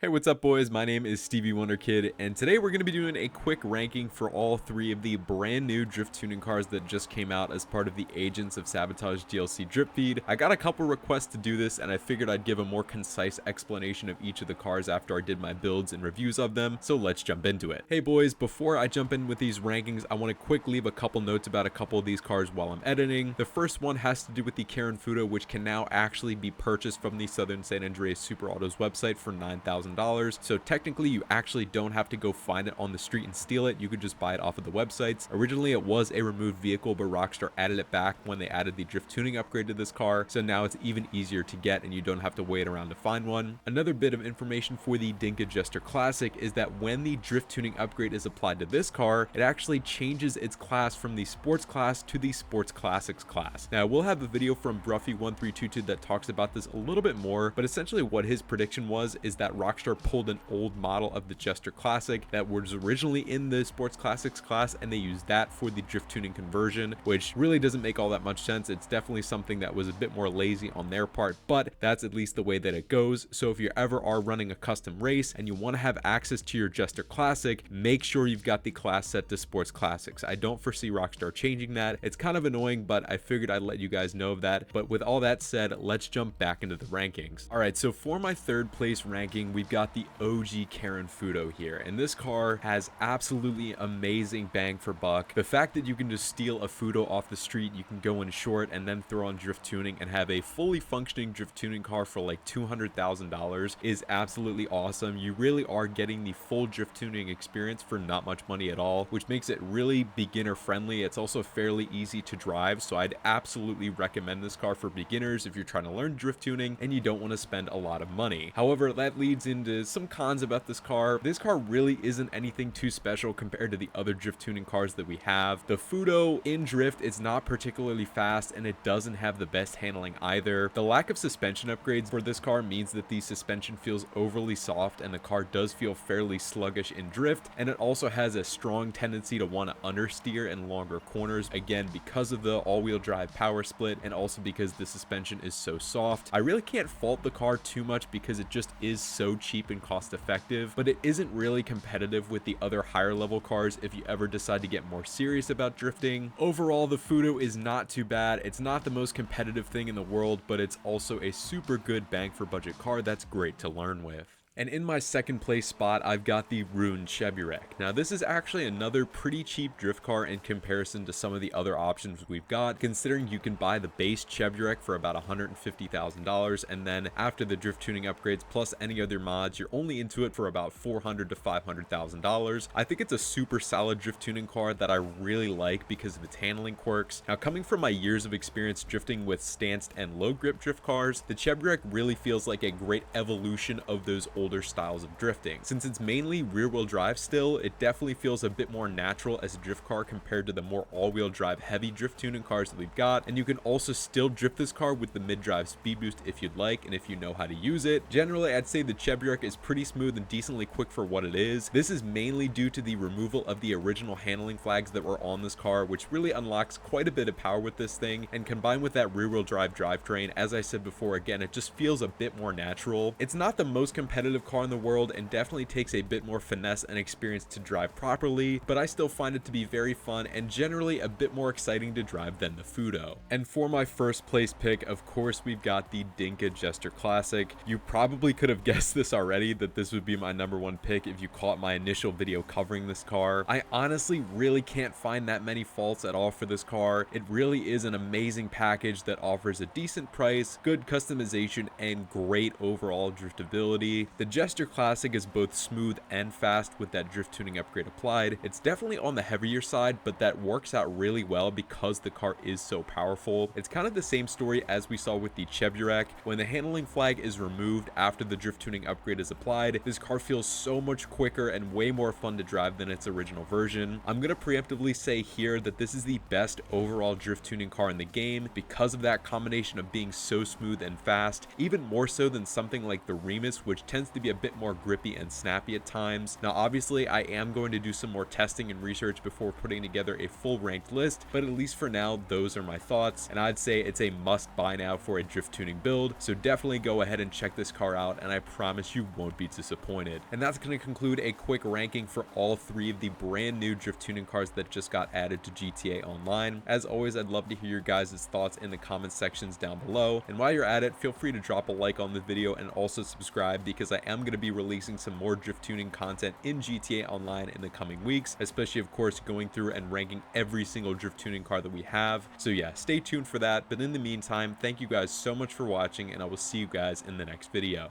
Hey, what's up, boys? My name is StevieWunderKid, and today we're going to be doing a quick ranking for all three of the brand new drift tuning cars that just came out as part of the Agents of Sabotage DLC drip feed. I got a couple requests to do this, and I figured I'd give a more concise explanation of each of the cars after I did my builds and reviews of them, so let's jump into it. Hey, boys, before I jump in with these rankings, I want to quick leave a couple notes about a couple of these cars while I'm editing. The first one has to do with the Karen Fudo, which can now actually be purchased from the Southern San Andreas Super Autos website for $9,000. So technically you actually don't have to go find it on the street and steal it. You could just buy it off of the websites. Originally it was a removed vehicle, but Rockstar added it back when they added the drift tuning upgrade to this car, so now it's even easier to get and you don't have to wait around to find one. Another bit of information for the DivKid Jester Classic is that when the drift tuning upgrade is applied to this car, it actually changes its class from the sports class to the sports classics class. Now we'll have a video from Bruffy1322 that talks about this a little bit more, but essentially what his prediction was is that Rockstar pulled an old model of the Jester Classic that was originally in the Sports Classics class, and they used that for the drift tuning conversion, which really doesn't make all that much sense. It's definitely something that was a bit more lazy on their part, but that's at least the way that it goes. So if you ever are running a custom race and you want to have access to your Jester Classic, make sure you've got the class set to Sports Classics. I don't foresee Rockstar changing that. It's kind of annoying, but I figured I'd let you guys know of that. But with all that said, let's jump back into the rankings. All right, so for my third place ranking, we've got the OG Karen Fudo here, and this car has absolutely amazing bang for buck. The fact that you can just steal a Fudo off the street, you can go in short and then throw on drift tuning and have a fully functioning drift tuning car for like $200,000 is absolutely awesome. You really are getting the full drift tuning experience for not much money at all, which makes it really beginner friendly. It's also fairly easy to drive, so I'd absolutely recommend this car for beginners if you're trying to learn drift tuning and you don't want to spend a lot of money. However, that leads into some cons about this car. This car really isn't anything too special compared to the other drift tuning cars that we have. The Fudo in drift is not particularly fast, and it doesn't have the best handling either. The lack of suspension upgrades for this car means that the suspension feels overly soft and the car does feel fairly sluggish in drift, and it also has a strong tendency to want to understeer in longer corners, again because of the all-wheel drive power split and also because the suspension is so soft. I really can't fault the car too much because it just is so cheap and cost effective, but it isn't really competitive with the other higher level cars if you ever decide to get more serious about drifting. Overall, the Fudo is not too bad. It's not the most competitive thing in the world, but it's also a super good bang for budget car that's great to learn with. And in my second place spot, I've got the Ruined Cheburek. Now this is actually another pretty cheap drift car in comparison to some of the other options we've got, considering you can buy the base Cheburek for about $150,000, and then after the drift tuning upgrades plus any other mods, you're only into it for about $400,000 to $500,000. I think it's a super solid drift tuning car that I really like because of its handling quirks. Now coming from my years of experience drifting with stanced and low grip drift cars, the Cheburek really feels like a great evolution of those older styles of drifting. Since it's mainly rear-wheel drive still, it definitely feels a bit more natural as a drift car compared to the more all-wheel drive heavy drift tuning cars that we've got, and you can also still drift this car with the mid-drive speed boost if you'd like and if you know how to use it. Generally, I'd say the Cheburek is pretty smooth and decently quick for what it is. This is mainly due to the removal of the original handling flags that were on this car, which really unlocks quite a bit of power with this thing, and combined with that rear-wheel drive drivetrain, as I said before, again, it just feels a bit more natural. It's not the most competitive car in the world and definitely takes a bit more finesse and experience to drive properly, but I still find it to be very fun and generally a bit more exciting to drive than the Fudo. And for my first place pick, of course, we've got the DivKid Jester Classic. You probably could have guessed this already, that this would be my #1 pick if you caught my initial video covering this car. I honestly really can't find that many faults at all for this car. It really is an amazing package that offers a decent price, good customization, and great overall driftability. The Jester Classic is both smooth and fast with that drift tuning upgrade applied. It's definitely on the heavier side, but that works out really well because the car is so powerful. It's kind of the same story as we saw with the Cheburek. When the handling flag is removed after the drift tuning upgrade is applied, this car feels so much quicker and way more fun to drive than its original version. I'm gonna preemptively say here that this is the best overall drift tuning car in the game because of that combination of being so smooth and fast, even more so than something like the Remus, which tends tends to be a bit more grippy and snappy at times. Now obviously I am going to do some more testing and research before putting together a full ranked list, but at least for now those are my thoughts, and I'd say it's a must buy now for a drift tuning build, so definitely go ahead and check this car out, and I promise you won't be disappointed. And that's going to conclude a quick ranking for all 3 of the brand new drift tuning cars that just got added to GTA Online. As always, I'd love to hear your guys' thoughts in the comment sections down below, and while you're at it, feel free to drop a like on the video and also subscribe, because I am going to be releasing some more drift tuning content in GTA Online in the coming weeks, especially of course going through and ranking every single drift tuning car that we have. So yeah, stay tuned for that, but in the meantime, thank you guys so much for watching, and I will see you guys in the next video.